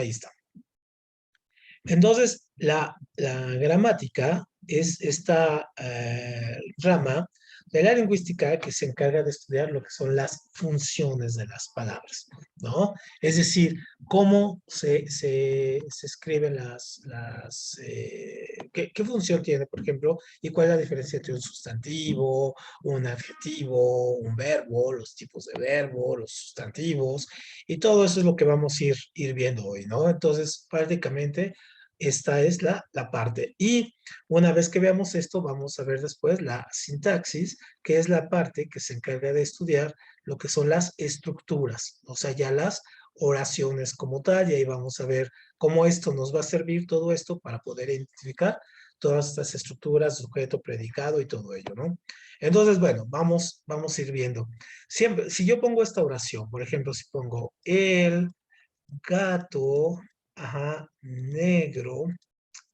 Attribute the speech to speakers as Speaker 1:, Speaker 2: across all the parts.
Speaker 1: Ahí está. Entonces, la gramática es esta rama de la lingüística que se encarga de estudiar lo que son las funciones de las palabras, ¿no? Es decir, cómo se escriben qué función tiene, por ejemplo, y cuál es la diferencia entre un sustantivo, un adjetivo, un verbo, los tipos de verbo, los sustantivos, y todo eso es lo que vamos a ir viendo hoy, ¿no? Entonces, prácticamente esta es la parte. Y una vez que veamos esto, vamos a ver después la sintaxis, que es la parte que se encarga de estudiar lo que son las estructuras, o sea, ya las oraciones como tal, y ahí vamos a ver cómo esto nos va a servir, todo esto, para poder identificar todas estas estructuras, sujeto, predicado y todo ello, ¿no? Entonces, bueno, vamos a ir viendo. Siempre, si yo pongo esta oración, por ejemplo, si pongo el gato, ajá, negro,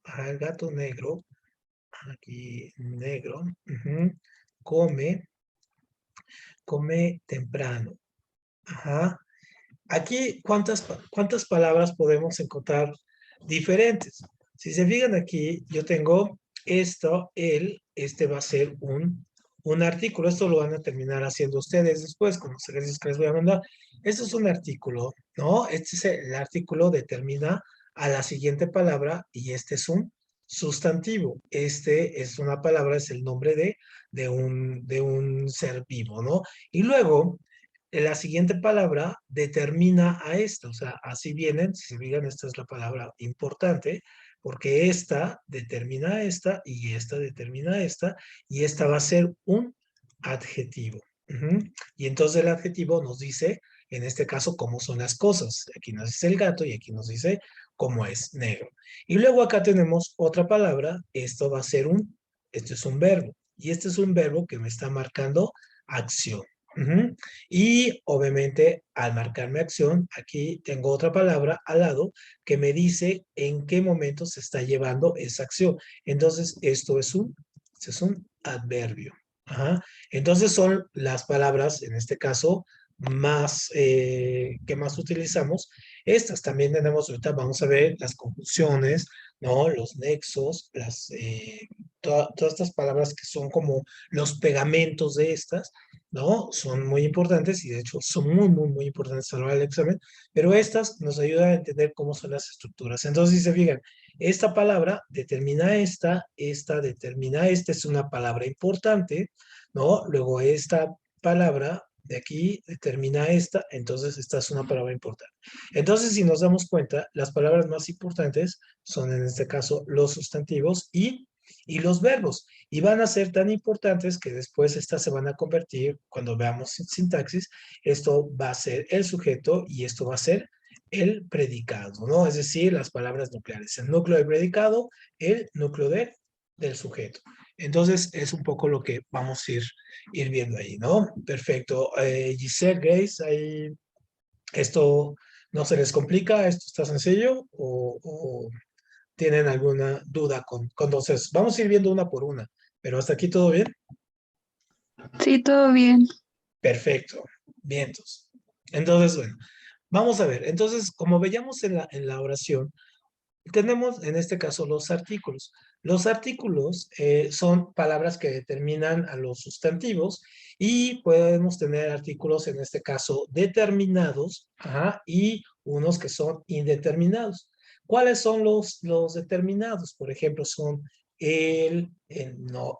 Speaker 1: ajá, el gato negro, aquí negro, ujú, come, come temprano, ajá. Aquí, ¿cuántas palabras podemos encontrar diferentes? Si se fijan aquí, yo tengo esto, este va a ser un artículo. Esto lo van a terminar haciendo ustedes después con los ejercicios que les voy a mandar. Esto es un artículo, ¿no? Este es el artículo, determina a la siguiente palabra y este es un sustantivo. Este es una palabra, es el nombre de un ser vivo, ¿no? Y luego la siguiente palabra determina a esta, o sea, así vienen, si se fijan, esta es la palabra importante, porque esta determina a esta, y esta determina a esta, y esta va a ser un adjetivo. Ujú. Y entonces el adjetivo nos dice, en este caso, cómo son las cosas. Aquí nos dice el gato y aquí nos dice cómo es negro. Y luego acá tenemos otra palabra, esto es un verbo, y este es un verbo que me está marcando acción. Ujú. Y obviamente al marcarme acción, aquí tengo otra palabra al lado que me dice en qué momento se está llevando esa acción. Entonces, esto es un adverbio. Ajá. Entonces son las palabras, en este caso, que más utilizamos. Estas también tenemos, ahorita vamos a ver las conjunciones, ¿no? Los nexos, todas estas palabras que son como los pegamentos de estas, ¿no? Son muy importantes y de hecho son muy, muy, muy importantes a la hora del examen, pero estas nos ayudan a entender cómo son las estructuras. Entonces, si se fijan, esta palabra determina esta determina esta, es una palabra importante, ¿no? Luego esta palabra de aquí determina esta, entonces esta es una palabra importante. Entonces, si nos damos cuenta, las palabras más importantes son en este caso los sustantivos y los verbos. Y van a ser tan importantes que después estas se van a convertir, cuando veamos sintaxis, esto va a ser el sujeto y esto va a ser el predicado, ¿no? Es decir, las palabras nucleares. El núcleo del predicado, el núcleo del sujeto. Entonces, es un poco lo que vamos a ir viendo ahí, ¿no? Perfecto. Giselle, Grace, ahí, ¿esto no se les complica? ¿Esto está sencillo? ¿O tienen alguna duda con entonces? Vamos a ir viendo una por una, pero hasta aquí todo bien.
Speaker 2: Sí, todo bien.
Speaker 1: Perfecto. Vientos. Entonces, bueno, vamos a ver. Entonces, como veíamos en la oración, tenemos en este caso los artículos. Los artículos son palabras que determinan a los sustantivos y podemos tener artículos en este caso determinados, ajá, y unos que son indeterminados. ¿Cuáles son los determinados? Por ejemplo, son no,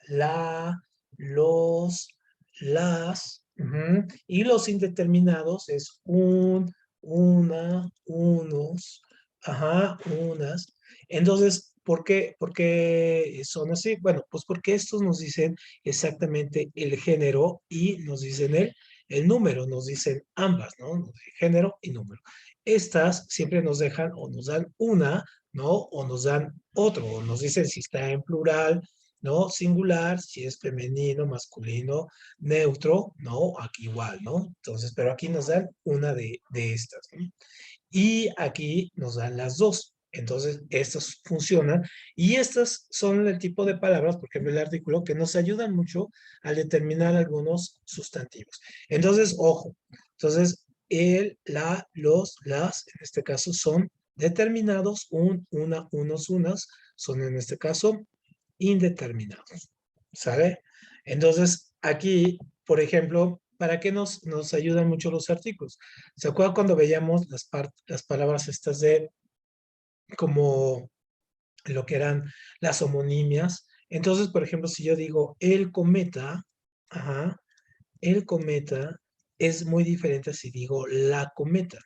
Speaker 1: la, los, las, ujú, y los indeterminados es una, unos, ajá, unas. Entonces, ¿por qué son así? Bueno, pues porque estos nos dicen exactamente el género y nos dicen el número, nos dicen ambas, ¿no? Nos dicen género y número. Estas siempre nos dejan o nos dan una, ¿no? O nos dan otro, o nos dicen si está en plural, ¿no? Singular, si es femenino, masculino, neutro, ¿no? Aquí igual, ¿no? Entonces, pero aquí nos dan una de estas, ¿no? Y aquí nos dan las dos. Entonces, estas funcionan y estas son el tipo de palabras, por ejemplo, el artículo, que nos ayudan mucho a determinar algunos sustantivos. Entonces, ojo, entonces, el, la, los, las, en este caso son determinados, un, una, unos, unas, son en este caso indeterminados, ¿sale? Entonces, aquí, por ejemplo, ¿para qué nos ayudan mucho los artículos? ¿Se acuerdan cuando veíamos las palabras estas de como lo que eran las homonimias? Entonces, por ejemplo, si yo digo el cometa, ajá, el cometa es muy diferente si digo la cometa.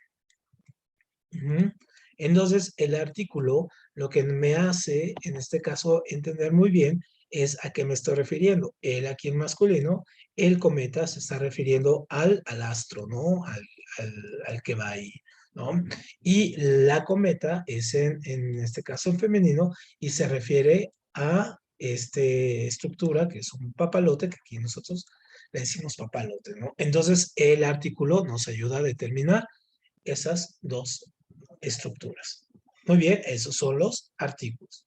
Speaker 1: Ujú. Entonces, el artículo lo que me hace, en este caso, entender muy bien es a qué me estoy refiriendo. Él aquí en masculino, el cometa se está refiriendo al astro, ¿no? Al que va ahí, ¿no? Y la cometa es en este caso en femenino y se refiere a esta estructura que es un papalote, que aquí nosotros le decimos papalote, ¿no? Entonces, el artículo nos ayuda a determinar esas dos estructuras. Muy bien, esos son los artículos.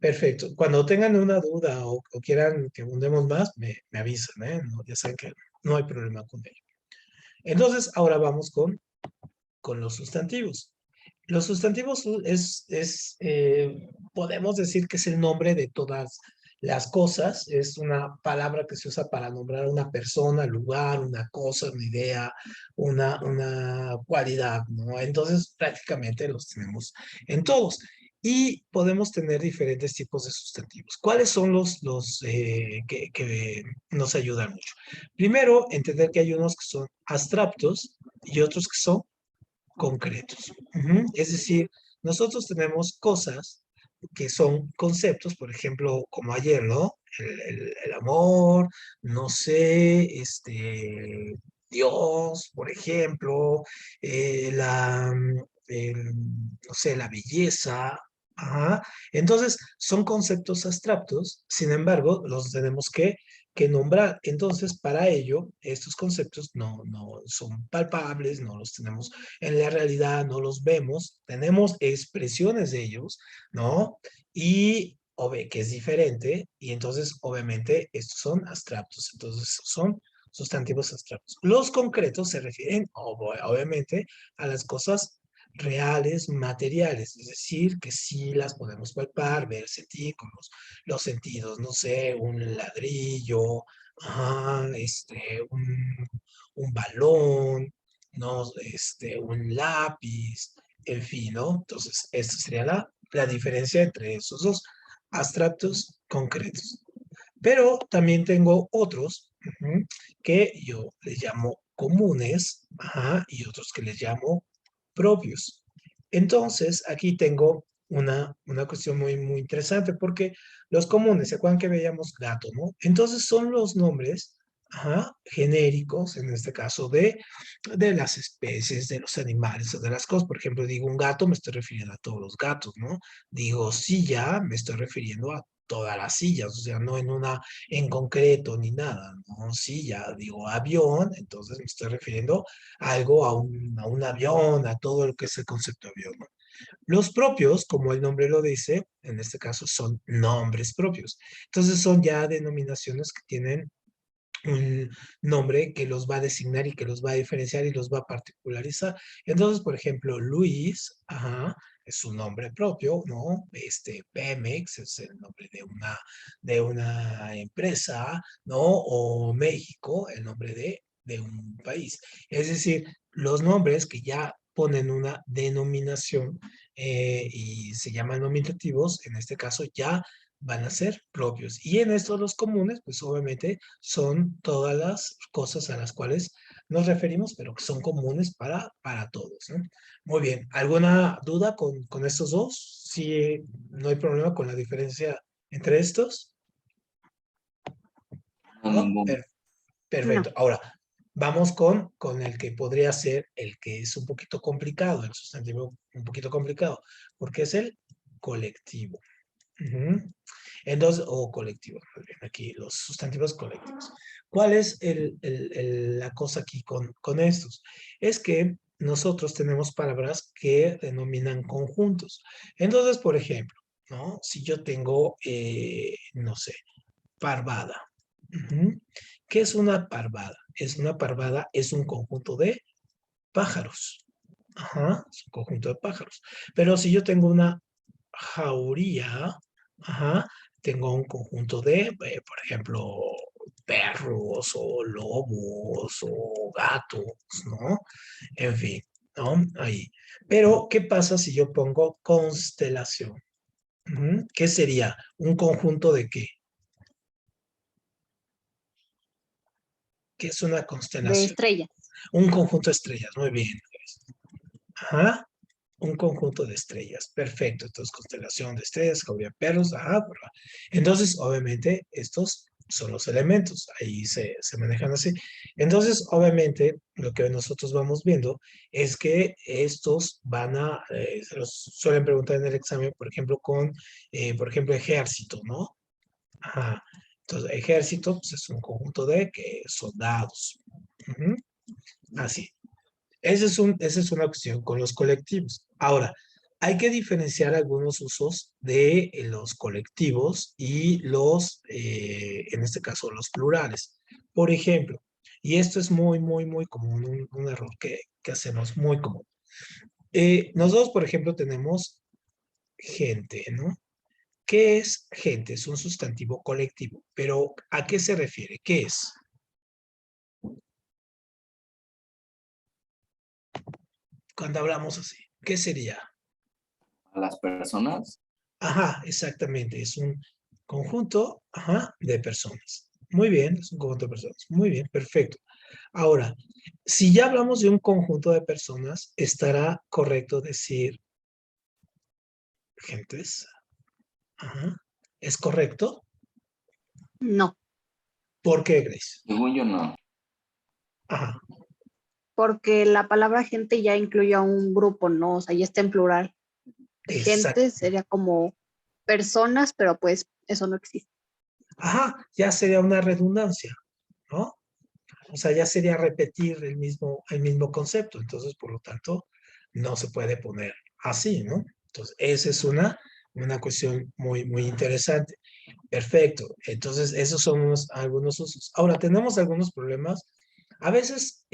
Speaker 1: Perfecto. Cuando tengan una duda o quieran que abundemos más, me avisan, ¿eh? No, ya saben que no hay problema con ello. Entonces, ahora vamos con los sustantivos. Los sustantivos podemos decir que es el nombre de todas las cosas. Es una palabra que se usa para nombrar una persona, lugar, una cosa, una idea, una cualidad, ¿no? Entonces, prácticamente los tenemos en todos. Y podemos tener diferentes tipos de sustantivos. ¿Cuáles son los que nos ayudan mucho? Primero, entender que hay unos que son abstractos y otros que son concretos. Ujú. Es decir, nosotros tenemos cosas que son conceptos, por ejemplo, como ayer, ¿no? El amor, no sé, Dios, por ejemplo, no sé, la belleza. Ajá. Entonces, son conceptos abstractos, sin embargo, los tenemos que nombrar. Entonces, para ello, estos conceptos no son palpables, no los tenemos en la realidad, no los vemos, tenemos expresiones de ellos, ¿no? Y que es diferente, y entonces obviamente estos son abstractos, entonces son sustantivos abstractos. Los concretos se refieren obviamente a las cosas reales, materiales, es decir, que sí las podemos palpar, ver, sentir con los sentidos, no sé, un ladrillo, ajá, un balón, ¿no? Un lápiz, en fin, ¿no? Entonces, esta sería la diferencia entre esos dos, abstractos, concretos. Pero también tengo otros que yo les llamo comunes, ajá, y otros que les llamo propios. Entonces, aquí tengo una cuestión muy interesante porque los comunes, ¿se acuerdan que veíamos gato, no? Entonces son los nombres, ajá, genéricos, en este caso, de las especies, de los animales o de las cosas. Por ejemplo, digo un gato, me estoy refiriendo a todos los gatos, ¿no? Digo silla, me estoy refiriendo a todas las sillas, o sea, no en una en concreto ni nada, ¿no? Silla, digo avión, entonces me estoy refiriendo a algo, a un avión, a todo lo que es el concepto de avión, ¿no? Los propios, como el nombre lo dice, en este caso son nombres propios. Entonces son ya denominaciones que tienen un nombre que los va a designar y que los va a diferenciar y los va a particularizar. Entonces, por ejemplo, Luis, ajá, es un nombre propio, ¿no? Pemex es el nombre de una empresa, ¿no? O México, el nombre de un país. Es decir, los nombres que ya ponen una denominación y se llaman nominativos, en este caso ya van a ser propios. Y en estos los comunes, pues obviamente son todas las cosas a las cuales nos referimos, pero que son comunes para todos, ¿no? Muy bien. ¿Alguna duda con estos dos? Sí, no hay problema con la diferencia entre estos,
Speaker 3: No,
Speaker 1: ¿no?
Speaker 3: ninguno.
Speaker 2: No.
Speaker 1: Perfecto. Ahora, vamos con el que podría ser el que es un poquito complicado, el sustantivo un poquito complicado, porque es el colectivo. Ujú. Entonces, o colectivos, más bien, aquí los sustantivos colectivos. ¿Cuál es la cosa aquí con estos? Es que nosotros tenemos palabras que denominan conjuntos. Entonces, por ejemplo, ¿no? Si yo tengo, no sé, parvada. Ujú. ¿Qué es una parvada? Es una parvada, es un conjunto de pájaros. Ajá, es un conjunto de pájaros. Pero si yo tengo una jauría, ajá, tengo un conjunto de, por ejemplo, perros o lobos o gatos, ¿no? En fin, ¿no? Ahí. Pero, ¿qué pasa si yo pongo constelación? Ujú. ¿Qué sería? ¿Un conjunto de qué? ¿Qué es una
Speaker 3: De
Speaker 1: constelación?
Speaker 3: estrellas.
Speaker 1: Un conjunto de estrellas, muy bien. Ajá, un conjunto de estrellas, perfecto. Entonces, constelación de estrellas, había perros, ajá, ¿verdad? Entonces, obviamente, estos son los elementos, ahí se manejan así. Entonces, obviamente, lo que nosotros vamos viendo es que estos van a, se los suelen preguntar en el examen, por ejemplo, por ejemplo, ejército, ¿no? Ajá. Entonces, ejército pues, es un conjunto de que soldados. Ujú. Así. Esa es una opción con los colectivos. Ahora, hay que diferenciar algunos usos de los colectivos y en este caso, los plurales. Por ejemplo, y esto es muy, muy, muy común, un error que hacemos muy común. Nosotros, por ejemplo, tenemos gente, ¿no? ¿Qué es gente? Es un sustantivo colectivo, pero ¿a qué se refiere? ¿Qué es? Cuando hablamos así, ¿qué sería?
Speaker 4: A las personas.
Speaker 1: Ajá, exactamente. Es un conjunto, ajá, de personas. Muy bien, es un conjunto de personas. Muy bien, perfecto. Ahora, si ya hablamos de un conjunto de personas, estará correcto decir gentes. Ajá. ¿Es correcto?
Speaker 3: No,
Speaker 1: ¿Por qué, Grace?
Speaker 4: Según yo no.
Speaker 1: Ajá,
Speaker 3: porque la palabra gente ya incluye a un grupo, ¿no? O sea, ya está en plural.
Speaker 1: exacto.
Speaker 3: Gente sería como personas, pero pues eso no existe.
Speaker 1: Ajá, ya sería una redundancia, ¿no? O sea, ya sería repetir el mismo concepto. Entonces, por lo tanto, no se puede poner así, ¿no? Entonces, esa es una cuestión muy, muy interesante. Perfecto. Entonces, esos son algunos usos. Ahora, tenemos algunos problemas. A veces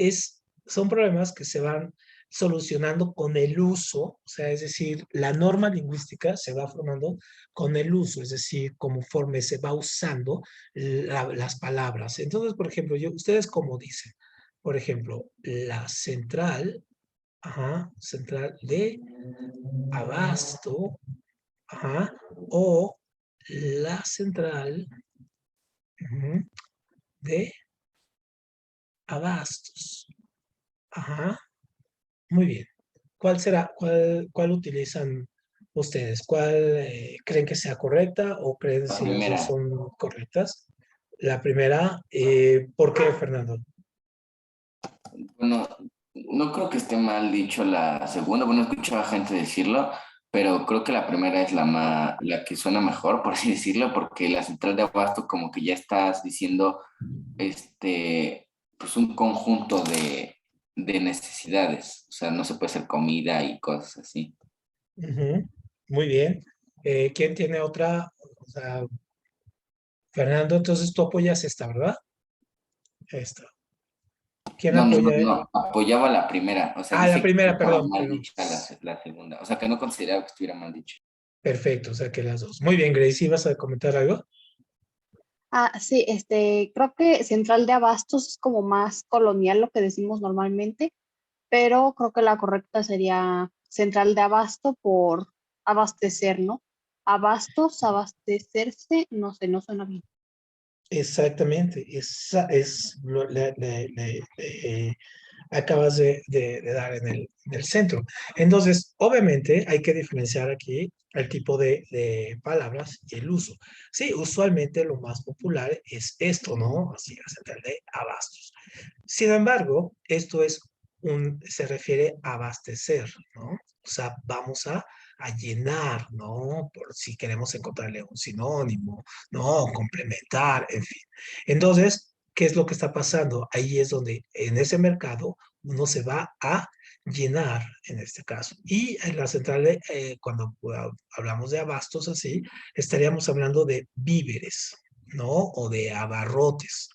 Speaker 1: son problemas que se van solucionando con el uso, o sea, es decir, la norma lingüística se va formando con el uso, es decir, conforme se va usando las palabras. Entonces, por ejemplo, ustedes como dicen, por ejemplo, la central, ajá, central de abasto, ajá, o la central ujú, de abastos. Ajá, muy bien. ¿Cuál será, cuál utilizan ustedes? ¿Cuál creen que sea correcta o creen
Speaker 4: La
Speaker 1: si las dos
Speaker 4: primera.
Speaker 1: son correctas? La primera, ¿por qué, Fernando?
Speaker 4: Bueno, no creo que esté mal dicho la segunda. Bueno, he escuchado a gente decirlo, pero creo que la primera es la que suena mejor, por así decirlo, porque la central de abasto como que ya estás diciendo, pues un conjunto de necesidades. O sea, no se puede hacer comida y cosas así.
Speaker 1: Ujú, muy bien. ¿Quién tiene otra? O sea, Fernando, entonces tú apoyas esta, ¿verdad? Esta. ¿Quién
Speaker 4: No, no, no,
Speaker 1: apoya?
Speaker 4: no, apoyaba la primera, o sea,
Speaker 1: La
Speaker 4: dije que
Speaker 1: primera,
Speaker 4: estaba
Speaker 1: perdón,
Speaker 4: mal
Speaker 1: perdón.
Speaker 4: dicha la segunda, o sea, que no consideraba que estuviera mal dicho.
Speaker 1: Perfecto, o sea que las dos. Muy bien, Grace, ¿ibas a comentar algo?
Speaker 3: Ah, sí, creo que central de abastos es como más colonial lo que decimos normalmente, pero creo que la correcta sería central de abasto por abastecer, ¿no? Abastos, abastecerse, no sé, no suena bien.
Speaker 1: Exactamente, esa es acabas de dar en el centro. Entonces, obviamente hay que diferenciar aquí el tipo de palabras y el uso. Sí, usualmente lo más popular es esto, ¿no? Así, la central de abastos. Sin embargo, esto se refiere a abastecer, ¿no? O sea, vamos a llenar, ¿no? Por si queremos encontrarle un sinónimo, ¿no? Complementar, en fin. Entonces, ¿qué es lo que está pasando? Ahí es donde en ese mercado uno se va a llenar, en este caso. Y en la central, cuando hablamos de abastos así, estaríamos hablando de víveres, ¿no? O de abarrotes.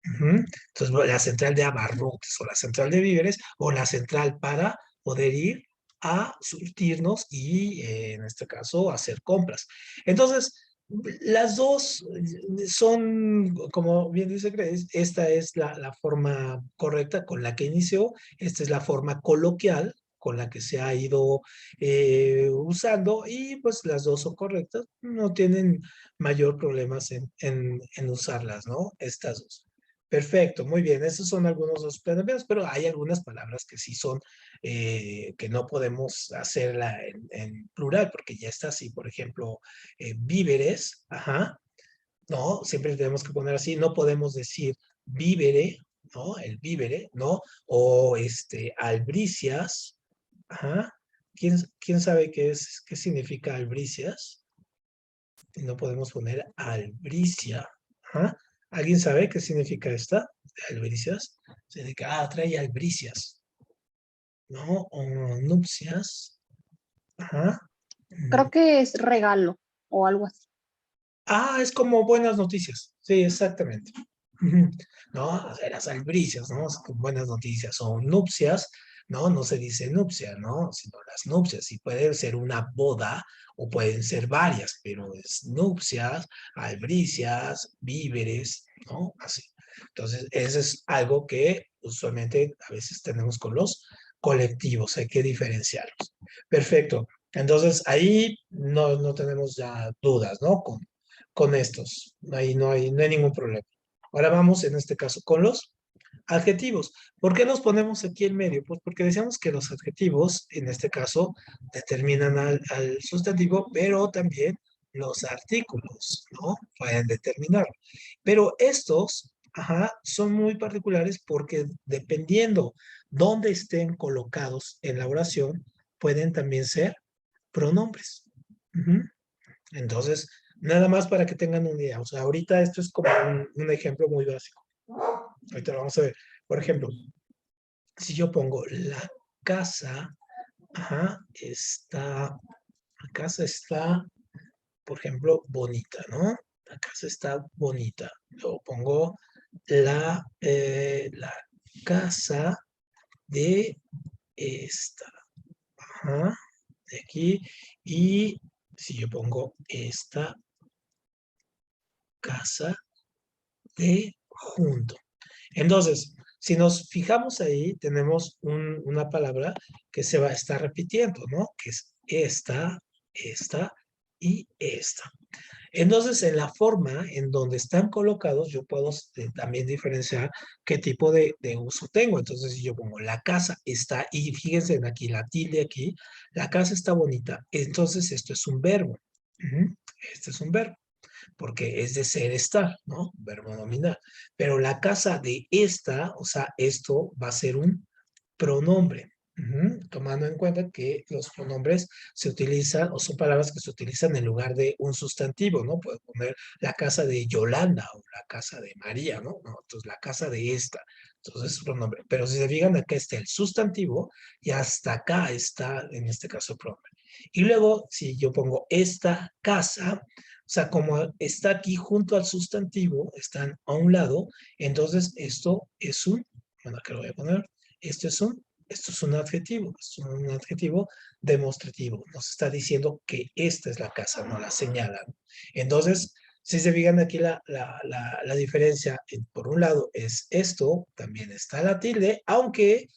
Speaker 1: Ujú. Entonces, la central de abarrotes o la central de víveres o la central para poder ir a surtirnos y, en este caso, hacer compras. Entonces, las dos son, como bien dice Grace, esta es la forma correcta con la que inició, esta es la forma coloquial con la que se ha ido usando y pues las dos son correctas, no tienen mayor problemas en usarlas, ¿no? Estas dos. Perfecto, muy bien. Esos son algunos de los planteamientos, pero hay algunas palabras que sí son, que no podemos hacerla en plural, porque ya está así, por ejemplo, víveres, ajá, ¿no? Siempre tenemos que poner así, no podemos decir vívere, ¿no? El vívere, ¿no? O albricias, ajá. ¿Quién sabe qué significa albricias? Y no podemos poner albricia. Ajá. ¿Alguien sabe qué significa esta? Albricias. Significa, trae albricias. ¿No? O nupcias. Ajá.
Speaker 3: Creo que es regalo o algo así.
Speaker 1: Es como buenas noticias. Sí, exactamente. Ujú. ¿No? O sea, las albricias, ¿no? Es como buenas noticias. O nupcias, ¿no? No se dice nupcia, ¿no? Sino las nupcias. Y puede ser una boda o pueden ser varias, pero es nupcias, albricias, víveres, ¿no? Así. Entonces, eso es algo que usualmente a veces tenemos con los colectivos. Hay que diferenciarlos. Perfecto. Entonces, ahí no tenemos ya dudas, ¿no? Con estos. Ahí no hay ningún problema. Ahora vamos en este caso con los adjetivos. ¿Por qué los ponemos aquí en medio? Pues porque decíamos que los adjetivos, en este caso, determinan al sustantivo, pero también los artículos, ¿no? Pueden determinar. Pero estos, ajá, son muy particulares porque dependiendo dónde estén colocados en la oración, pueden también ser pronombres. Ujú. Entonces, nada más para que tengan una idea. O sea, ahorita esto es como un ejemplo muy básico. Ahorita lo vamos a ver. Por ejemplo, si yo pongo la casa, ajá, la casa está, por ejemplo, bonita, ¿no? La casa está bonita. Luego pongo la casa de esta, ajá, de aquí. Y si yo pongo esta casa de junto. Entonces, si nos fijamos ahí, tenemos una palabra que se va a estar repitiendo, ¿no? Que es esta y esta. Entonces, en la forma en donde están colocados, yo puedo también diferenciar qué tipo de uso tengo. Entonces, si yo pongo la casa está, y fíjense en aquí, la tilde aquí, la casa está bonita. Entonces, esto es un verbo. Ujú. Este es un verbo porque es de ser estar, ¿no? Verbo nominal. Pero la casa de esta, o sea, esto va a ser un pronombre. Ujú. Tomando en cuenta que los pronombres se utilizan o son palabras que se utilizan en lugar de un sustantivo, ¿no? Puedo poner la casa de Yolanda o la casa de María, ¿no? No, entonces la casa de esta. Entonces es un pronombre. Pero si se fijan, acá está el sustantivo y hasta acá está, en este caso, el pronombre. Y luego, si yo pongo esta casa, o sea, como está aquí junto al sustantivo, están a un lado, entonces esto es bueno, acá lo voy a poner, esto es un adjetivo, es un adjetivo demostrativo. Nos está diciendo que esta es la casa, no la señalan. Entonces, si se fijan aquí la diferencia, por un lado es esto, también está la tilde, aunque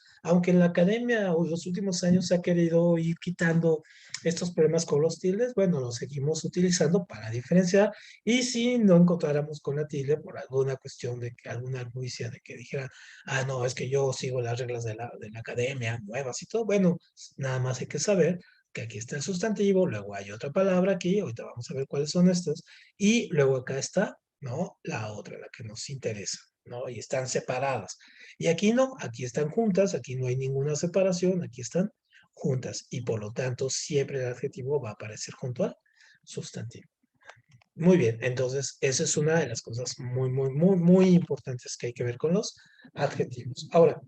Speaker 1: en la academia o en los últimos años se ha querido ir quitando estos problemas con los tildes, bueno, los seguimos utilizando para diferenciar y si no encontráramos con la tilde por alguna cuestión de que alguna argucia de que dijera, no, es que yo sigo las reglas de la academia nuevas y todo, bueno, nada más hay que saber que aquí está el sustantivo, luego hay otra palabra aquí, ahorita vamos a ver cuáles son estas, y luego acá está, ¿no? La otra, la que nos interesa, ¿no? Y están separadas. Y aquí no, aquí están juntas, aquí no hay ninguna separación, aquí están juntas y por lo tanto siempre el adjetivo va a aparecer junto al sustantivo. Muy bien, entonces esa es una de las cosas muy importantes que hay que ver con los adjetivos. Ahora,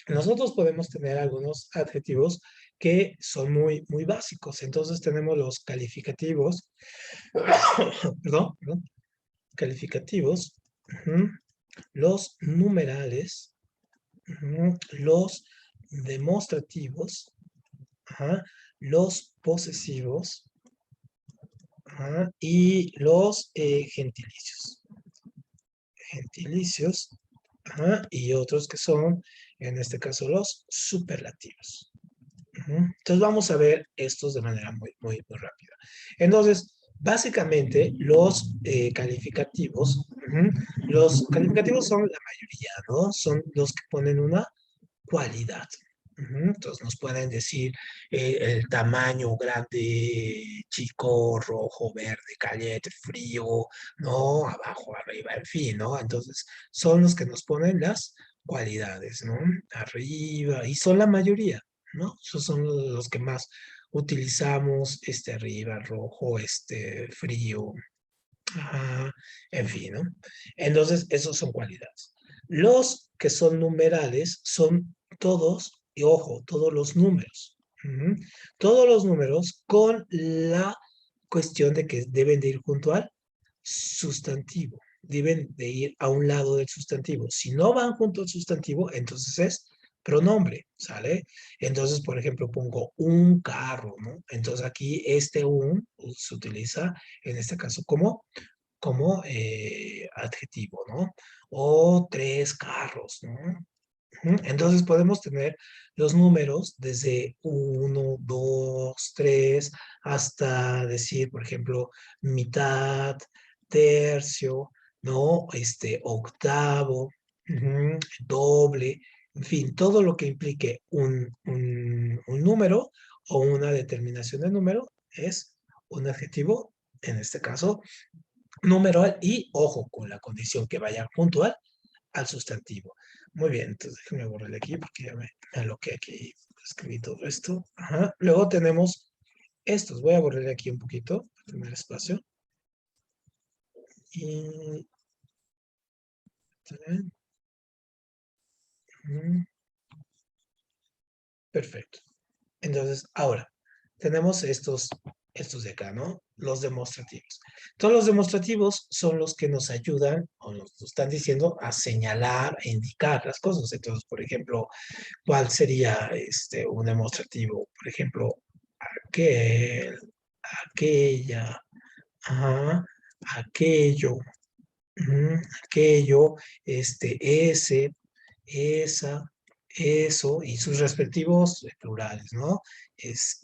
Speaker 1: nosotros podemos tener algunos adjetivos que son muy básicos. Entonces tenemos los calificativos, perdón, calificativos, los numerales, los demostrativos, ajá, los posesivos, ajá, y los gentilicios. Gentilicios, ajá, y otros que son, en este caso, los superlativos. Entonces vamos a ver estos de manera muy rápida. Entonces, básicamente los calificativos son la mayoría, ¿no? Son los que ponen una cualidad. Entonces nos pueden decir el tamaño grande, chico, rojo, verde, caliente, frío, ¿no? Abajo, arriba, en fin, ¿no? Entonces son los que nos ponen las cualidades, ¿no? Arriba, y son la mayoría, ¿no? Esos son los que más utilizamos, arriba, rojo, frío, ajá, en fin, ¿no? Entonces, esos son cualidades. Los que son numerales son todos, y ojo, todos los números. Todos los números con la cuestión de que deben de ir junto al sustantivo. Deben de ir a un lado del sustantivo. Si no van junto al sustantivo, entonces es pronombre, ¿sale? Entonces, por ejemplo, pongo un carro, ¿no? Entonces aquí un se utiliza en este caso como adjetivo, ¿no? O 3 carros, ¿no? Entonces podemos tener los números desde 1, 2, 3, hasta decir, por ejemplo, mitad, tercio, ¿no? Octavo, doble, en fin, todo lo que implique un número o una determinación de número es un adjetivo, en este caso, numeral y, ojo, con la condición que vaya junto al sustantivo. Muy bien, entonces déjenme borrarle aquí porque ya me aloqué aquí, escribí todo esto. Ajá. Luego tenemos estos, voy a borrarle aquí un poquito para tener espacio. Y... Perfecto. Entonces, ahora, tenemos estos de acá, ¿no? Los demostrativos. Todos los demostrativos son los que nos ayudan, o nos están diciendo, a señalar, a indicar las cosas. Entonces, por ejemplo, ¿cuál sería un demostrativo? Por ejemplo, aquel, aquella, ajá, aquello, aquello, ese, esa, eso, y sus respectivos plurales, ¿no? Es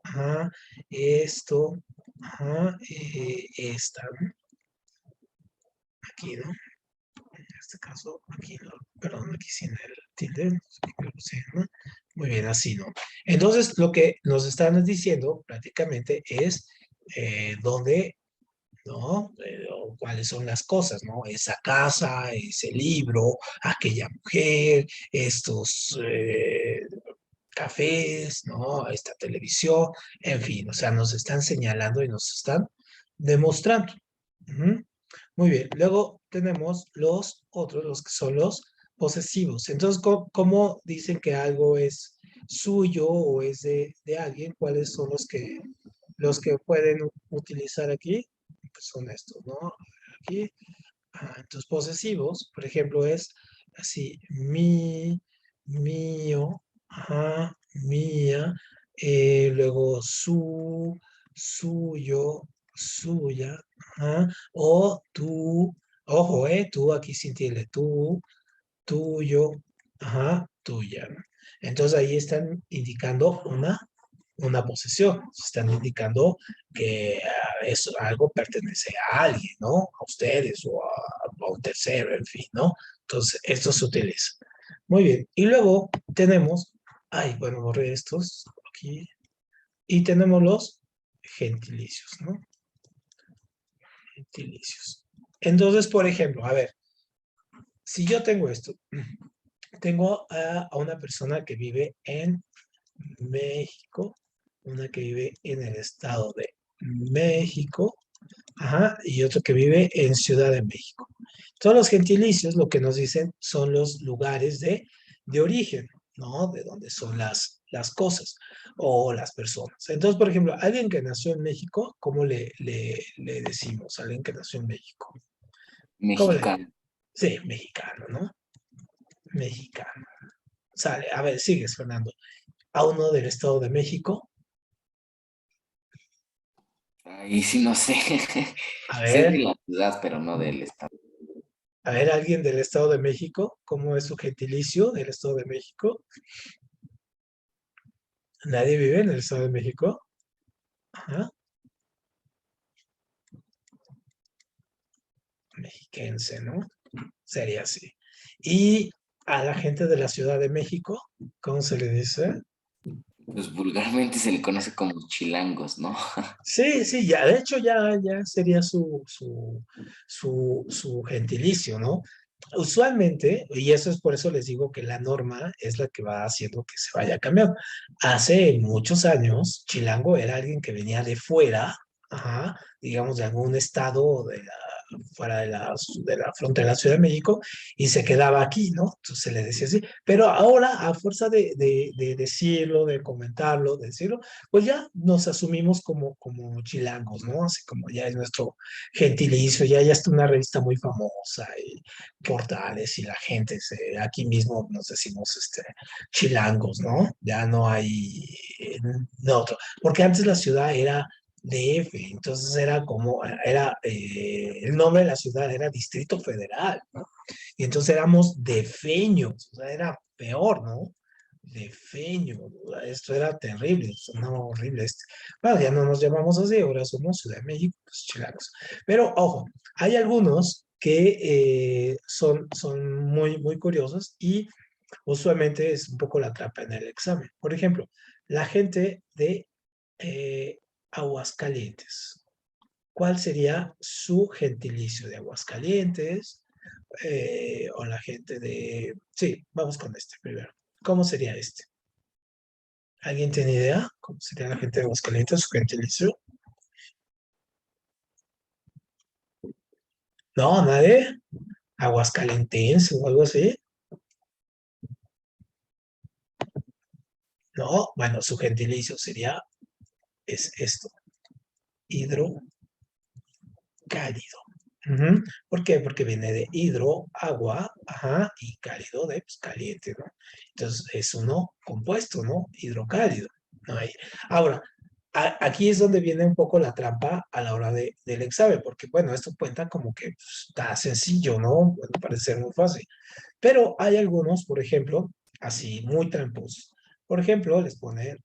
Speaker 1: ajá, esto, ajá, esta, ¿no? Aquí, ¿no? En este caso, aquí, no, perdón, aquí sin el tilde, ¿no? Muy bien, así, ¿no? Entonces, lo que nos están diciendo prácticamente es dónde, ¿no? O cuáles son las cosas, ¿no? Esa casa, ese libro, aquella mujer, estos cafés, ¿no? Esta televisión, en fin, o sea, nos están señalando y nos están demostrando. Muy bien, luego tenemos los otros, los que son los posesivos. Entonces, ¿cómo dicen que algo es suyo o es de alguien? ¿Cuáles son los que pueden utilizar aquí? Pues son estos, ¿no? Aquí. Entonces, posesivos, por ejemplo, es así, mío, ajá, mía, luego suyo, suya, ajá, o tú, ojo, tú aquí sin tilde, tú, tuyo, ajá, tuya. Entonces ahí están indicando una posesión, están indicando que algo pertenece a alguien, ¿no? A ustedes o a un tercero, en fin, ¿no? Entonces, esto se utiliza. Muy bien. Y luego tenemos, bueno, borré estos aquí, y tenemos los gentilicios, ¿no? Gentilicios. Entonces, por ejemplo, a ver, si yo tengo esto, tengo a una persona que vive en México, una que vive en el estado de México, ajá, y otro que vive en Ciudad de México. Todos los gentilicios lo que nos dicen son los lugares de origen, ¿no? De donde son las cosas o las personas. Entonces, por ejemplo, alguien que nació en México, ¿cómo le decimos? Alguien que nació en México. ¿Cómo le?
Speaker 4: Mexicano.
Speaker 1: Sí, mexicano, ¿no? Mexicano. Sale, a ver, sigues, Fernando. A uno del Estado de México.
Speaker 4: Ahí sí no sé.
Speaker 1: A
Speaker 4: Sé de
Speaker 1: ver,
Speaker 4: la ciudad, pero no del estado.
Speaker 1: a ver, alguien del Estado de México. ¿Cómo es su gentilicio del Estado de México? ¿Nadie vive en el Estado de México? Ajá, mexiquense, ¿no? Sería así. Y a la gente de la Ciudad de México, ¿cómo se le dice?
Speaker 4: Pues vulgarmente se le conoce como chilangos, ¿no?
Speaker 1: Sí, sí, ya, de hecho ya sería su gentilicio, ¿no? Usualmente, y eso es por eso les digo que la norma es la que va haciendo que se vaya cambiando. Hace muchos años, chilango era alguien que venía de fuera, ajá, digamos de algún estado fuera de la frontera de la Ciudad de México y se quedaba aquí, ¿no? Entonces se le decía así. Pero ahora, a fuerza de decirlo, de comentarlo, de decirlo, pues ya nos asumimos como chilangos, ¿no? Así como ya es nuestro gentilicio, ya está una revista muy famosa y portales y la gente, aquí mismo nos decimos chilangos, ¿no? Ya no hay no otro, porque antes la ciudad era DF, entonces el nombre de la ciudad era Distrito Federal, ¿no? Y entonces éramos defeños, o sea, era peor, ¿no? Defeño, esto era terrible, sonaba horrible. Bueno, ya no nos llamamos así, ahora somos Ciudad de México, pues chilangos. Pero ojo, hay algunos que son muy curiosos y usualmente es un poco la trampa en el examen. Por ejemplo, la gente de eh, Aguascalientes. ¿Cuál sería su gentilicio de Aguascalientes? O la gente de... Sí, vamos con este primero. ¿Cómo sería este? ¿Alguien tiene idea? ¿Cómo sería la gente de Aguascalientes, su gentilicio? No, nadie. Aguascalentense o algo así. No, bueno, su gentilicio es esto, hidrocálido. Ujú. ¿Por qué? Porque viene de hidro, agua, ajá, y cálido de pues, caliente, ¿no? Entonces es uno compuesto, ¿no? Hidrocálido. No hay. Ahora, aquí es donde viene un poco la trampa a la hora del examen, porque bueno, esto cuenta como que pues, está sencillo, ¿no? Puede parecer muy fácil. Pero hay algunos, por ejemplo, así muy tramposos. Por ejemplo, les ponen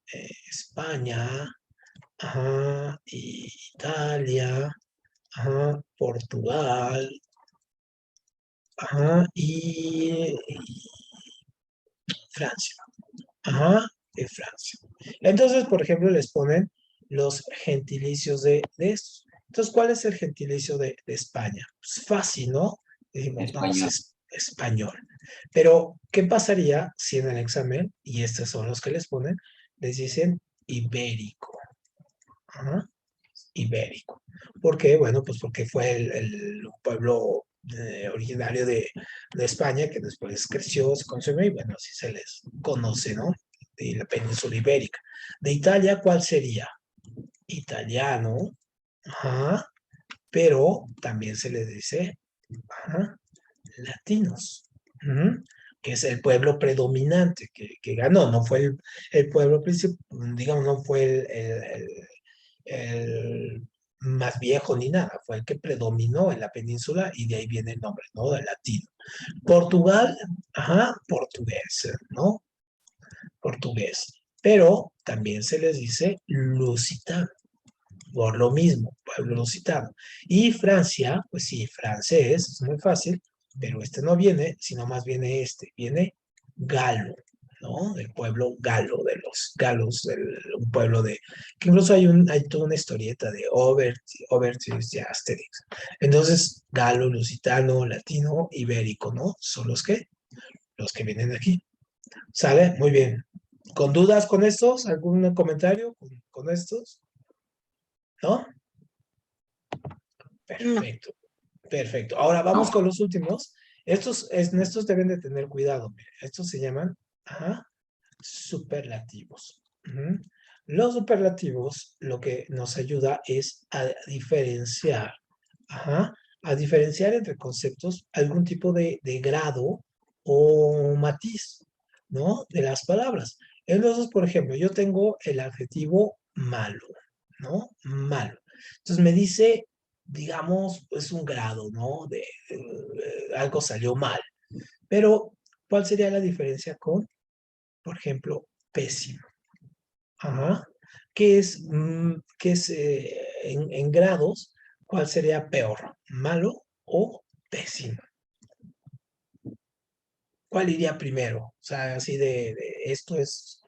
Speaker 1: España, ajá, Italia, ajá, Portugal, ajá, y Francia, ajá, y Francia. Entonces, por ejemplo, les ponen los gentilicios de estos. Entonces, ¿cuál es el gentilicio de España? Pues fácil, ¿no? Decimos, no, pues
Speaker 4: Español.
Speaker 1: es español. Pero, ¿qué pasaría si en el examen, y estos son los que les ponen, les dicen ibérico? Ajá, ibérico. ¿Por qué? Bueno, pues porque fue el pueblo originario de España que después creció, se consumió y bueno, así se les conoce, ¿no? De la península ibérica. De Italia, ¿cuál sería? Italiano, ajá, pero también se les dice, ajá, latinos, ujú, que es el pueblo predominante que ganó, no fue el pueblo principal, digamos, no fue el más viejo ni nada, fue el que predominó en la península y de ahí viene el nombre, ¿no? De latino. Portugal, ajá, portugués, ¿no? Portugués. Pero también se les dice lusitano, por lo mismo, pueblo lusitano. Y Francia, pues sí, francés, es muy fácil, pero este no viene, sino más viene viene galo, ¿no? Del pueblo galo, de los galos, un pueblo que incluso hay toda una historieta de Obertis y Asterix. Entonces, galo, lusitano, latino, ibérico, ¿no? Son los que vienen de aquí. ¿Sale? Muy bien. ¿Con dudas con estos? ¿Algún comentario con estos? ¿No?
Speaker 3: No.
Speaker 1: Perfecto, perfecto. Ahora vamos
Speaker 4: No,
Speaker 1: con los últimos. En estos deben de tener cuidado. Mire. Estos se llaman ajá, superlativos. Ujú. Los superlativos lo que nos ayuda es a diferenciar ajá, a diferenciar entre conceptos algún tipo de grado o matiz, ¿no? De las palabras. Entonces, por ejemplo, yo tengo el adjetivo malo, ¿no? Malo. Entonces me dice, digamos, es un grado, ¿no? Algo salió mal. Pero, ¿cuál sería la diferencia con, por ejemplo, pésimo? Ajá. ¿Qué es en grados? ¿Cuál sería peor? ¿Malo o pésimo? ¿Cuál iría primero? O sea, así de esto es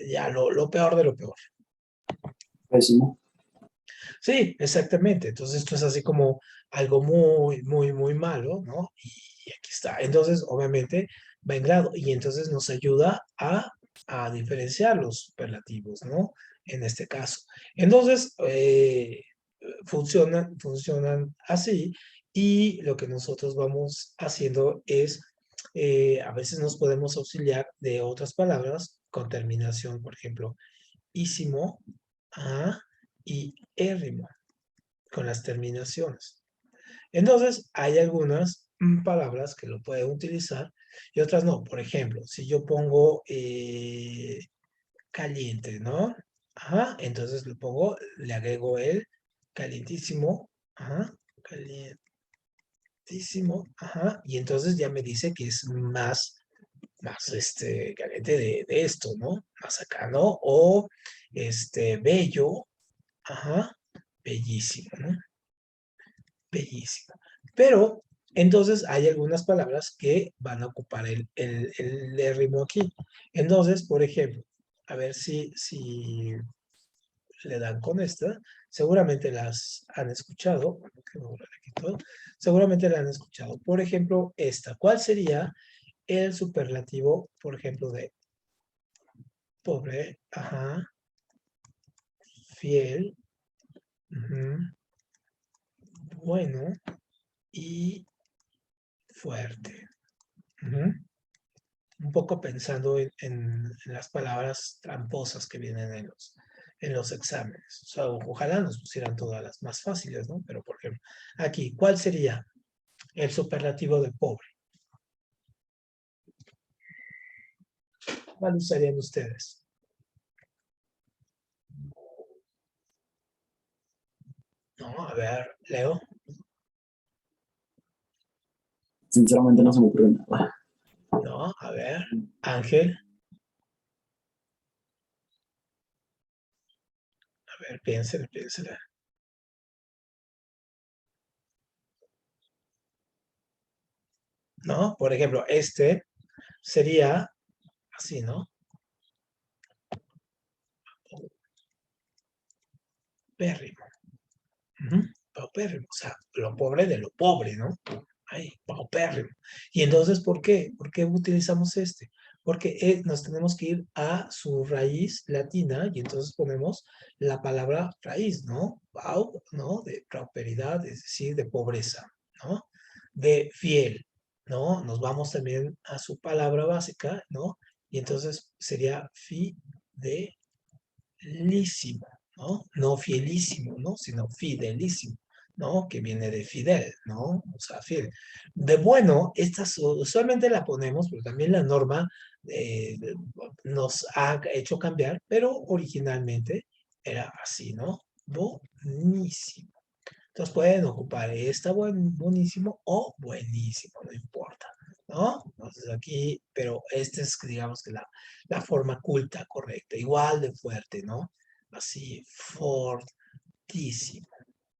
Speaker 1: ya lo peor de lo peor.
Speaker 5: Pésimo.
Speaker 1: Sí, exactamente. Entonces esto es así como algo muy, muy, muy malo, ¿no? Y aquí está. Entonces, obviamente, va en grado y entonces nos ayuda a diferenciar los superlativos, ¿no? En este caso. Entonces, funcionan así y lo que nosotros vamos haciendo es, a veces nos podemos auxiliar de otras palabras con terminación, por ejemplo, ísimo, ah, y érrimo, con las terminaciones. Entonces, hay algunas palabras que lo pueden utilizar y otras no. Por ejemplo, si yo pongo caliente, ¿no? Ajá, entonces le agrego el calientísimo, ajá, calientísimo, ajá, y entonces ya me dice que es más caliente de esto, ¿no? Más acá, ¿no? O bello, ajá, bellísimo, ¿no? Bellísimo. Pero entonces hay algunas palabras que van a ocupar el ritmo aquí. Entonces, por ejemplo, a ver si le dan con esta, seguramente las han escuchado. Seguramente la han escuchado. Por ejemplo, esta. ¿Cuál sería el superlativo, por ejemplo, de pobre? Ajá. Fiel. Ujú, bueno y fuerte. Ujú. Un poco pensando en las palabras tramposas que vienen en los exámenes. O sea, ojalá nos pusieran todas las más fáciles, ¿no? Pero, por ejemplo, aquí, ¿cuál sería el superlativo de pobre? ¿Cuál usarían ustedes? No, a ver, Leo.
Speaker 5: Sinceramente no se me ocurre nada.
Speaker 1: No, a ver, Ángel. A ver, piénsele. ¿No? Por ejemplo, este sería así, ¿no? Pérrimo. Ujú, paupérrimo. O sea, lo pobre de lo pobre, ¿no? Ay, paupérrimo. Y entonces, ¿por qué? ¿Por qué utilizamos este? Porque nos tenemos que ir a su raíz latina y entonces ponemos la palabra raíz, ¿no? Pau, ¿no? De pauperidad, es decir, de pobreza, ¿no? De fiel, ¿no? Nos vamos también a su palabra básica, ¿no? Y entonces sería fidelísimo, ¿no? No fielísimo, ¿no? Sino fidelísimo, ¿no? Que viene de fidel, ¿no? O sea, fiel. De bueno, esta usualmente la ponemos, pero también la norma eh, nos ha hecho cambiar, pero originalmente era así, ¿no? Buenísimo. Entonces pueden ocupar esta buenísimo o buenísimo, no importa, ¿no? Entonces aquí, pero esta es, digamos que la forma culta correcta, igual de fuerte, ¿no? Así, fortísimo,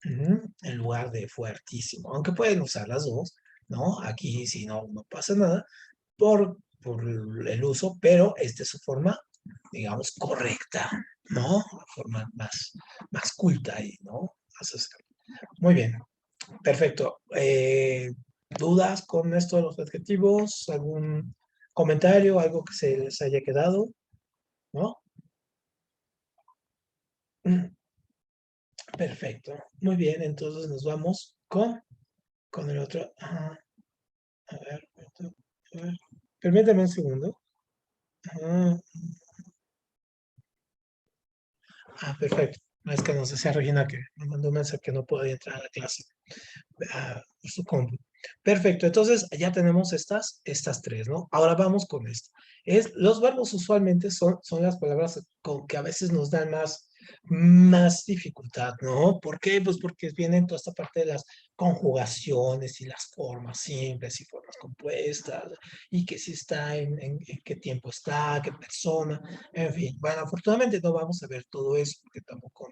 Speaker 1: en lugar de fuertísimo, aunque pueden usar las dos, ¿no? Aquí si no pasa nada por el uso, pero esta es su forma, digamos, correcta, ¿no? La forma más culta ahí, ¿no? Entonces, muy bien, perfecto. ¿Dudas con esto de los adjetivos? ¿Algún comentario? ¿Algo que se les haya quedado? ¿No? Mm, perfecto. Muy bien, entonces nos vamos con el otro. Ajá, a ver, a ver. Permítame un segundo. Ajá. Perfecto. Es que nos decía Regina que me mandó un mensaje que no podía entrar a la clase. Su compu. Perfecto, entonces ya tenemos estas tres, ¿no? Ahora vamos con esto. Los verbos usualmente son las palabras con que a veces nos dan más dificultad, ¿no? ¿Por qué? Pues porque vienen toda esta parte de las conjugaciones y las formas simples y formas compuestas, y que si está en qué tiempo está, qué persona, en fin. Bueno, afortunadamente no vamos a ver todo eso, porque tampoco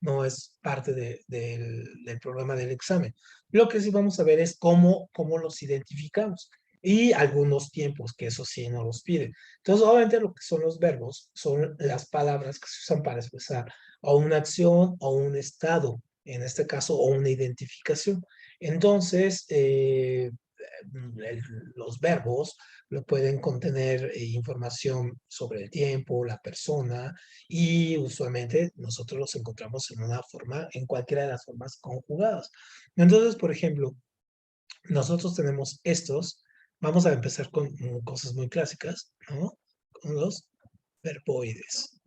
Speaker 1: no es parte del programa del examen. Lo que sí vamos a ver es cómo los identificamos y algunos tiempos, que eso sí no los piden. Entonces, obviamente lo que son los verbos son las palabras que se usan para expresar o una acción o un estado, en este caso, o una identificación. Entonces, los verbos lo pueden contener información sobre el tiempo, la persona, y usualmente nosotros los encontramos en una forma, en cualquiera de las formas conjugadas. Entonces, por ejemplo, nosotros tenemos estos, vamos a empezar con cosas muy clásicas, ¿no? Con los verboides,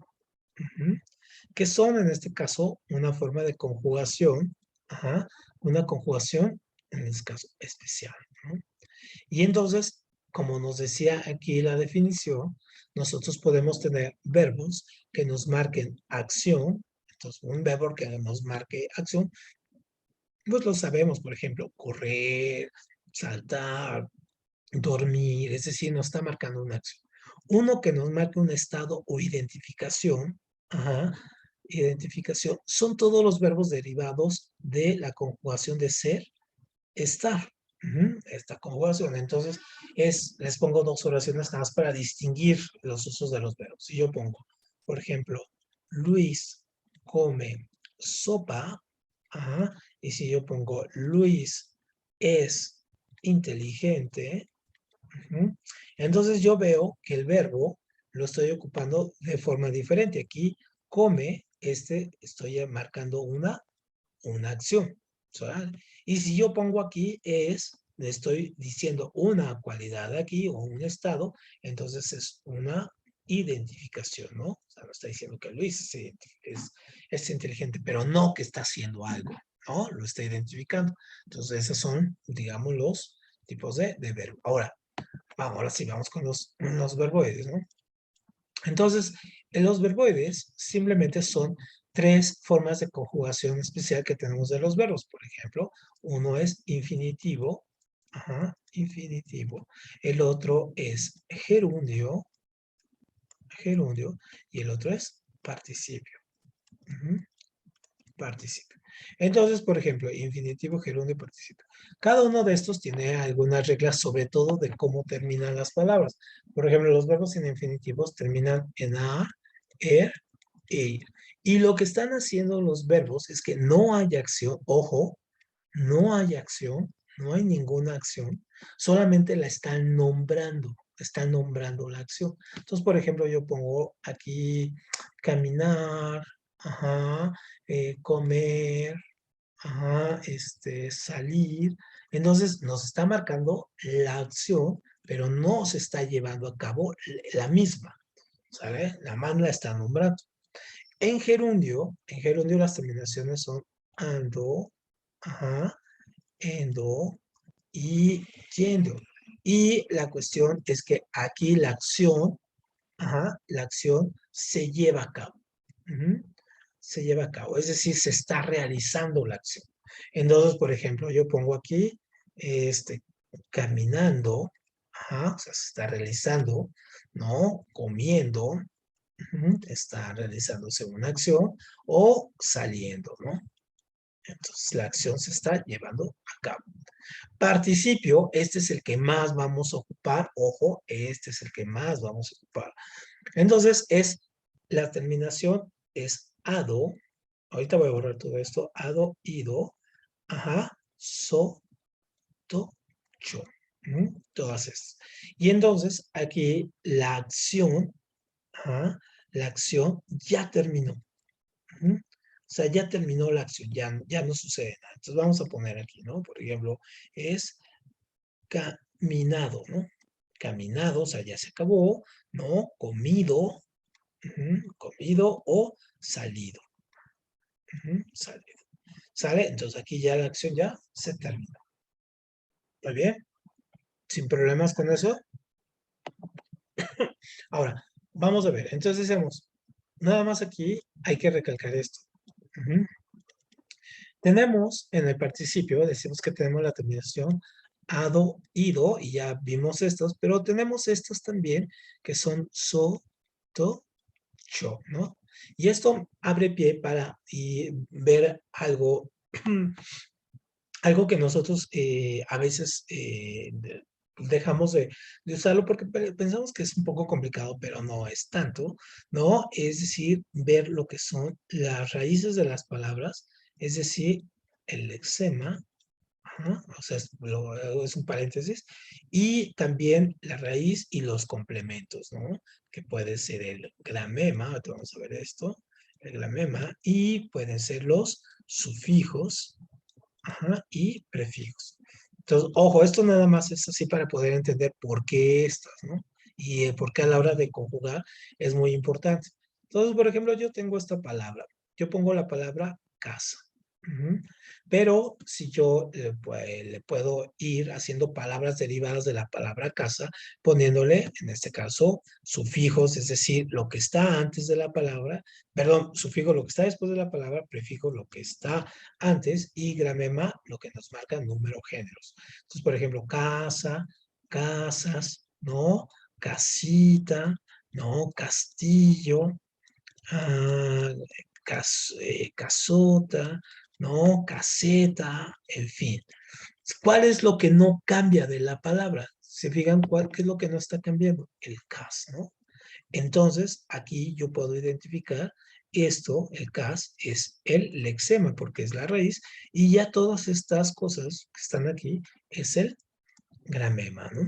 Speaker 1: que son en este caso una forma de conjugación, una conjugación en este caso especial, ¿no? Y entonces, como nos decía aquí la definición, nosotros podemos tener verbos que nos marquen acción. Entonces, un verbo que nos marque acción, pues lo sabemos, por ejemplo, correr, saltar, dormir, es decir, nos está marcando una acción. Uno que nos marque un estado o identificación, identificación, son todos los verbos derivados de la conjugación de ser, estar. Esta conjugación. Entonces, les pongo dos oraciones nada más para distinguir los usos de los verbos. Si yo pongo, por ejemplo, Luis come sopa, y si yo pongo Luis es inteligente, entonces yo veo que el verbo lo estoy ocupando de forma diferente. Aquí come, estoy marcando una acción. ¿Sabes? Y si yo pongo aquí le estoy diciendo una cualidad aquí o un estado, entonces es una identificación, ¿no? O sea, no está diciendo que Luis es inteligente, pero no que está haciendo algo, ¿no? Lo está identificando. Entonces esos son, digamos, los tipos de verbo. Ahora sí vamos con los verboides, ¿no? Entonces, los verboides simplemente son tres formas de conjugación especial que tenemos de los verbos. Por ejemplo, uno es infinitivo, infinitivo. El otro es gerundio, y el otro es participio. Participio. Entonces, por ejemplo, infinitivo, gerundio y participio. Cada uno de estos tiene algunas reglas, sobre todo de cómo terminan las palabras. Por ejemplo, los verbos en infinitivos terminan en a, er, e ir. Y lo que están haciendo los verbos es que no hay acción, ojo, no hay acción, no hay ninguna acción, solamente la están nombrando la acción. Entonces, por ejemplo, yo pongo aquí caminar, comer, salir. Entonces, nos está marcando la acción, pero no se está llevando a cabo la misma, ¿sale? La man la está nombrando. En gerundio las terminaciones son ando, endo y yendo. Y la cuestión es que aquí la acción se lleva a cabo. Se lleva a cabo, es decir, se está realizando la acción. Entonces, por ejemplo, yo pongo aquí, caminando, o sea, se está realizando, ¿no? Comiendo, está realizándose una acción, o saliendo, ¿no? Entonces, la acción se está llevando a cabo. Participio, este es el que más vamos a ocupar, ojo, este es el que más vamos a ocupar. Entonces, la terminación es ado, ahorita voy a borrar todo esto, ado, ido, so, to, cho, todas estas. Y entonces, aquí la acción ya terminó. O sea, ya terminó la acción, ya no sucede nada. Entonces vamos a poner aquí, ¿no? Por ejemplo, es caminado, ¿no? Caminado, o sea, ya se acabó, ¿no? Comido, comido o salido. Salido. ¿Sale? Entonces aquí ya la acción ya se terminó. ¿Muy bien? ¿Sin problemas con eso? Ahora, vamos a ver. Entonces decimos, nada más aquí hay que recalcar esto. Ujú. Tenemos en el participio, decimos que tenemos la terminación ado, ido, y ya vimos estos, pero tenemos estos también que son so, to, cho, ¿no? Y esto abre pie para ver algo, algo que nosotros a veces dejamos de usarlo porque pensamos que es un poco complicado, pero no es tanto, ¿no? Es decir, ver lo que son las raíces de las palabras, es decir, el lexema, ajá, o sea, es un paréntesis, y también la raíz y los complementos, ¿no? Que puede ser el gramema, ahorita vamos a ver esto, el gramema, y pueden ser los sufijos, ajá, y prefijos. Entonces, ojo, esto nada más es así para poder entender por qué estas, ¿no? Y por qué a la hora de conjugar es muy importante. Entonces, por ejemplo, yo tengo esta palabra. Yo pongo la palabra casa. Ujú. Pero si yo le puedo ir haciendo palabras derivadas de la palabra casa, poniéndole, en este caso, sufijos, es decir, lo que está antes de la palabra, perdón, sufijo lo que está después de la palabra, prefijo lo que está antes y gramema lo que nos marca número géneros. Entonces, por ejemplo, casa, casas, ¿no? Casita, ¿no? Castillo, ah, casota, ¿no? Caseta, en fin. ¿Cuál es lo que no cambia de la palabra? ¿Se fijan qué es lo que no está cambiando? El cas, ¿no? Entonces, aquí yo puedo identificar esto, el cas, es el lexema, porque es la raíz, y ya todas estas cosas que están aquí es el gramema, ¿no?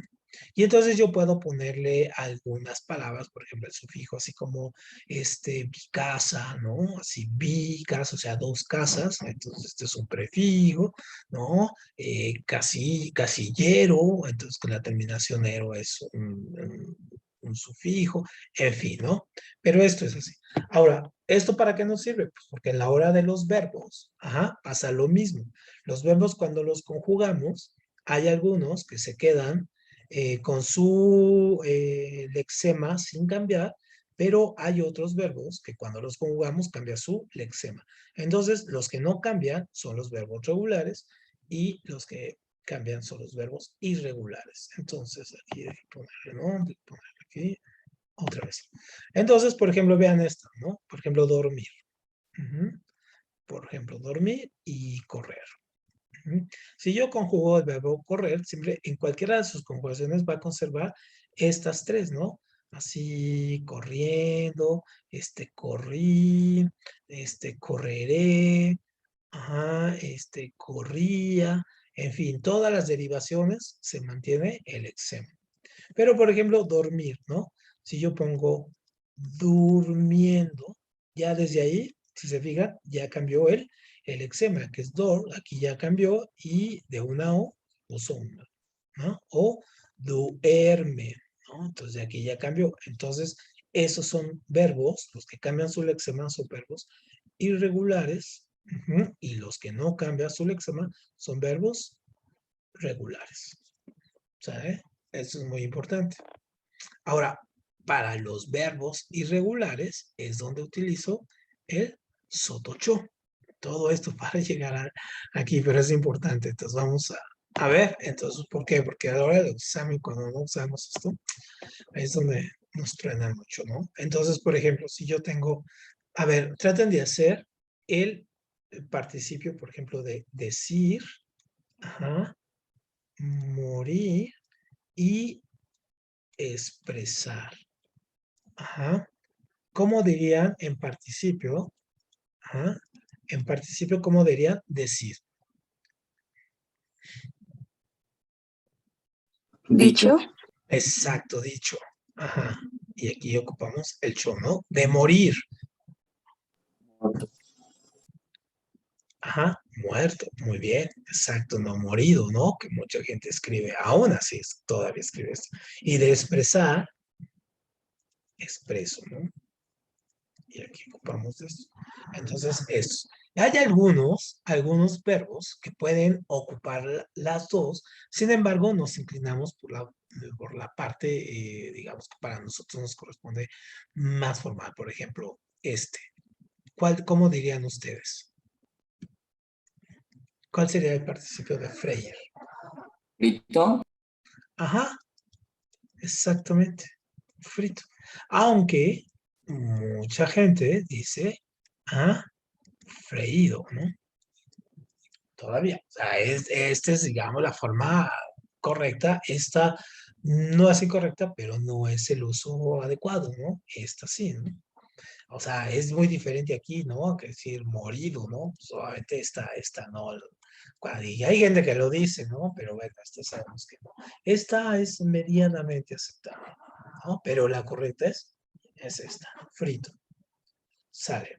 Speaker 1: Y entonces yo puedo ponerle algunas palabras, por ejemplo, el sufijo, así como bicasa, ¿no? Así bicas, o sea, dos casas, entonces este es un prefijo, ¿no? Casillero, entonces con la terminación ero es un sufijo, en fin, ¿no? Pero esto es así. Ahora, ¿esto para qué nos sirve? Pues porque en la hora de los verbos, ajá, pasa lo mismo. Los verbos cuando los conjugamos, hay algunos que se quedan con su lexema sin cambiar, pero hay otros verbos que cuando los conjugamos cambia su lexema. Entonces, los que no cambian son los verbos regulares y los que cambian son los verbos irregulares. Entonces, aquí hay que ponerle nombre, ponerle aquí, otra vez. Entonces, por ejemplo, vean esto, ¿no? Por ejemplo, dormir. Por ejemplo, dormir y correr. Si yo conjugo el verbo correr, siempre en cualquiera de sus conjugaciones va a conservar estas tres, ¿no? Así, corriendo, corrí, correré, ajá, corría, en fin, todas las derivaciones se mantiene el exem. Pero, por ejemplo, dormir, ¿no? Si yo pongo durmiendo, ya desde ahí, si se fijan, ya cambió el exema, que es dor, aquí ya cambió, y de una O puso una, ¿no? O duerme, ¿no? Entonces, de aquí ya cambió. Entonces, esos son verbos, los que cambian su lexema son verbos irregulares, y los que no cambian su lexema son verbos regulares. ¿Sabe? Eso es muy importante. Ahora, para los verbos irregulares es donde utilizo el sotocho. Todo esto para llegar aquí, pero es importante. Entonces vamos a ver. Entonces, ¿por qué? Porque a la hora del examen, cuando no usamos esto, es donde nos truenan mucho, ¿no? Entonces, por ejemplo, si yo tengo, a ver, traten de hacer el participio, por ejemplo, de decir, ajá, morir y expresar. Ajá. ¿Cómo dirían en participio? Ajá. En participio, ¿cómo dirían decir?
Speaker 2: Dicho.
Speaker 1: Exacto, dicho. Ajá. Y aquí ocupamos el cho, ¿no? De morir. Ajá. Muerto. Muy bien. Exacto, no morido, ¿no? Que mucha gente escribe. Aún así, todavía escribe esto. Y de expresar, expreso, ¿no? Y aquí ocupamos esto. Entonces, eso. Hay algunos verbos que pueden ocupar las dos, sin embargo, nos inclinamos por la parte, digamos, que para nosotros nos corresponde más formal. Por ejemplo, este. ¿Cómo dirían ustedes? ¿Cuál sería el participio de freír?
Speaker 4: Frito.
Speaker 1: Ajá, exactamente, frito. Aunque mucha gente dice, freído, ¿no? Todavía. O sea, esta es, digamos, la forma correcta. Esta no es incorrecta, pero no es el uso adecuado, ¿no? Esta sí, ¿no? O sea, es muy diferente aquí, ¿no? Que decir morido, ¿no? Solamente esta no. Y hay gente que lo dice, ¿no? Pero bueno, esta sabemos que no. Esta es medianamente aceptable, ¿no? Pero la correcta es esta, frito. Sale.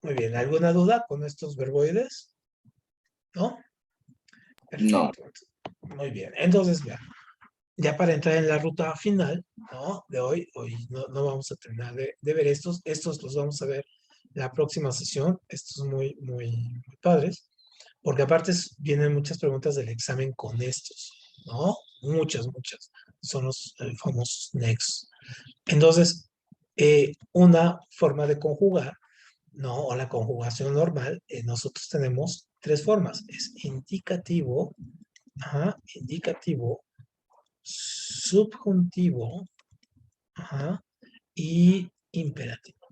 Speaker 1: Muy bien, ¿alguna duda con estos verboides? ¿No?
Speaker 4: No.
Speaker 1: Perfecto. Muy bien, entonces vean, ya para entrar en la ruta final, ¿no? De hoy no vamos a terminar de ver estos los vamos a ver la próxima sesión, estos muy padres, porque aparte vienen muchas preguntas del examen con estos, ¿no? Muchas, son los famosos next. Entonces, una forma de conjugar, ¿no? O la conjugación normal, nosotros tenemos tres formas, es indicativo, indicativo, subjuntivo, y imperativo.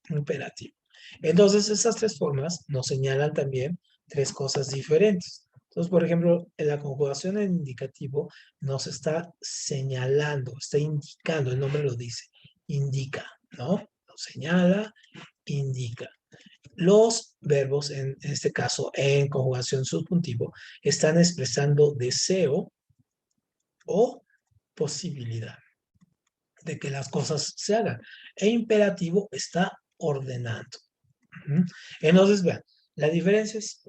Speaker 1: Imperativo. Entonces, esas tres formas nos señalan también tres cosas diferentes. Entonces, por ejemplo, en la conjugación en indicativo nos está señalando, está indicando, el nombre lo dice, indica, ¿no? Nos señala, indica. Los verbos, en este caso, en conjugación subjuntivo, están expresando deseo o posibilidad de que las cosas se hagan. E imperativo está ordenando. Entonces, vean, la diferencia es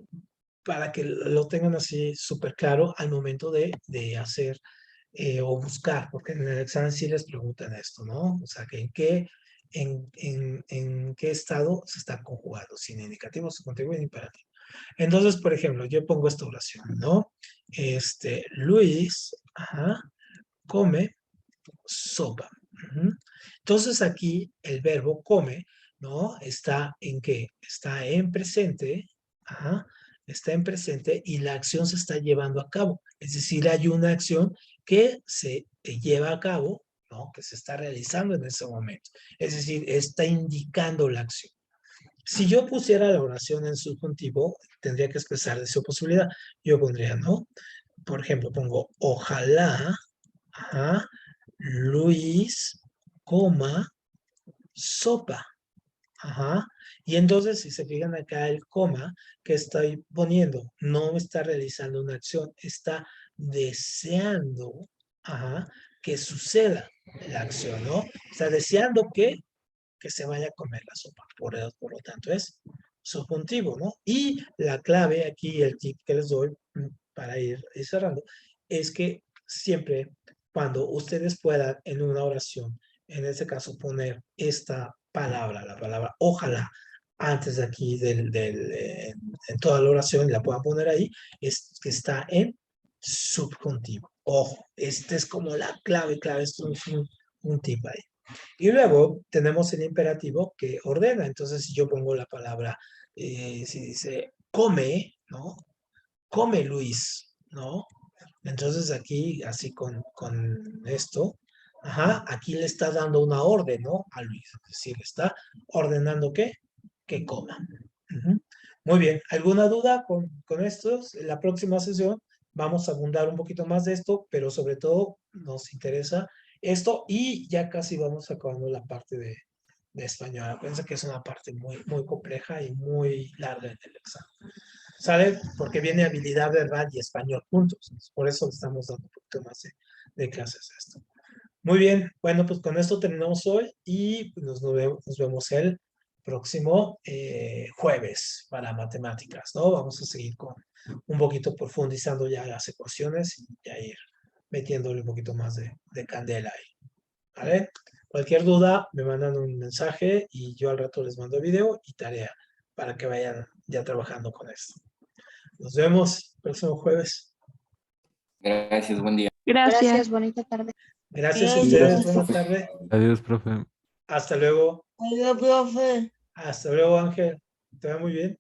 Speaker 1: para que lo tengan así súper claro al momento de hacer o buscar, porque en el examen sí les preguntan esto, ¿no? O sea, que en qué estado se está conjugando, sin indicativo, subjuntivo y imperativo. Entonces, por ejemplo, yo pongo esta oración, ¿no? Luis, come sopa. Entonces aquí el verbo come, ¿no? Está en qué? Está en presente, está en presente y la acción se está llevando a cabo. Es decir, hay una acción que se lleva a cabo, ¿no? Que se está realizando en ese momento. Es decir, está indicando la acción. Si yo pusiera la oración en subjuntivo, tendría que expresar de su posibilidad. Yo pondría, ¿no? Por ejemplo, pongo ojalá, Luis coma sopa. Y entonces, si se fijan acá el coma que estoy poniendo, no está realizando una acción, está deseando, que suceda la acción, ¿no? Está deseando que se vaya a comer la sopa. Por lo tanto, es subjuntivo, ¿no? Y la clave aquí, el tip que les doy para ir cerrando, es que siempre cuando ustedes puedan en una oración, en este caso poner esta palabra, la palabra ojalá, antes de aquí en toda la oración, la puedan poner ahí, es que está en subjuntivo. Ojo, este es como la clave, esto es un tip ahí. Y luego tenemos el imperativo que ordena. Entonces, si yo pongo la palabra, si dice come, ¿no? Come Luis, ¿no? Entonces aquí, así con esto, aquí le está dando una orden, ¿no? A Luis. Es decir, está ordenando que coma. Muy bien. ¿Alguna duda con estos? En la próxima sesión vamos a abundar un poquito más de esto, pero sobre todo nos interesa esto y ya casi vamos acabando la parte de español. Piensa que es una parte muy compleja y muy larga en el examen. ¿Sale? Porque viene habilidad verbal y español juntos. Por eso estamos dando un poquito más de clases a esto. Muy bien, bueno, pues con esto terminamos hoy y nos vemos el próximo jueves para matemáticas, ¿no? Vamos a seguir con un poquito profundizando ya las ecuaciones y ya ir metiéndole un poquito más de candela ahí, ¿vale? Cualquier duda me mandan un mensaje y yo al rato les mando video y tarea para que vayan ya trabajando con esto. Nos vemos el próximo jueves.
Speaker 4: Gracias, buen día.
Speaker 2: Gracias.
Speaker 3: Gracias, bonita tarde.
Speaker 1: Gracias a
Speaker 6: Bien,
Speaker 1: ustedes.
Speaker 5: gracias,
Speaker 1: Buena
Speaker 5: profe.
Speaker 1: tarde.
Speaker 7: Adiós, profe.
Speaker 1: Hasta luego.
Speaker 6: Adiós, profe.
Speaker 1: Hasta luego, Ángel. Te va muy bien.